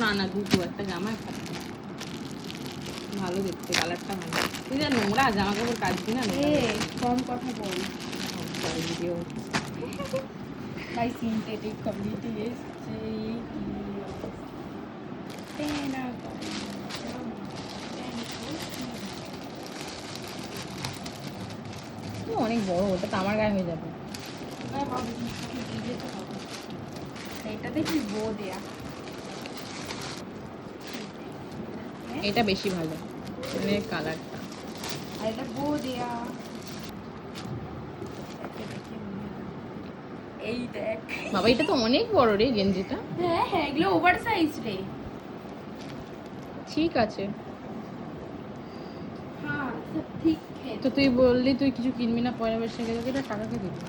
না না দুটো, একটা জামা একটা প্যান্ট। ভালো দেখতে, কালারটা ভালো। তুই যা নোংরা জামা কাপড় কাচবি না? কম কথা বল। ভিডিও ভাই সিনথেটিক কোয়ালিটি এসছে কি তেনা অনেক বড়, ওটা তো আমার গায়ে হয়ে যাবে। এটাতে কি বো দেয়া? এটা বেশি ভালো, মানে কালারটা। আর এটা বো দেয়া। এই দেখ বাবা, এটা তো অনেক বড় রে গেঞ্জিটা। হ্যাঁ হ্যাঁ এগুলো ওভার সাইজ রে। ঠিক আছে, হ্যাঁ সব ঠিক है। তো তুই বললি তুই কিছু কিনবি না পয়লা বৈশাখে, তোকে এটা টাকা কে দিবি?